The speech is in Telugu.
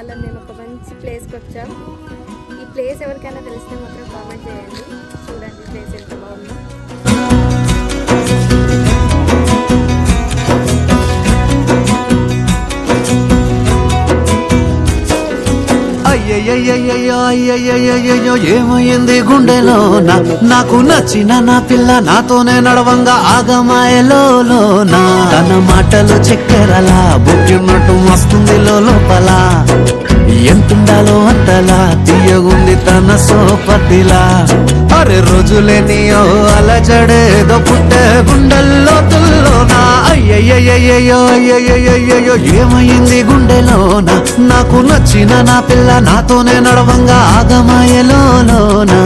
ఇవాళ మేము ఒక మంచి ప్లేస్కి వచ్చాం. ఈ ప్లేస్ ఎవరికైనా తెలిస్తే మాత్రం కామెంట్ చేయండి. చూడండి ప్లేస్ ఎంత బాగుందో. అయ్యయ్యో ఏమైంది గుండెలో నాకు నచ్చిన నా పిల్ల నాతోనే నడవంగా ఆగమాయలోనా తన మాటలు చక్కెరలా బొక్కినట్టు వస్తుంది లోపల ఎంతుండాలో అంతలా తీయగుంది తన సోపతిలా అరే రోజులేని ఓ అలజడేదో పుట్టే గుండెల్లో తుల్లోనా అయ్యయ్యో ఏమైంది గుండెలోనా నాకు నచ్చిన నా పిల్ల నాతోనే నడవంగా ఆగమాయలోనా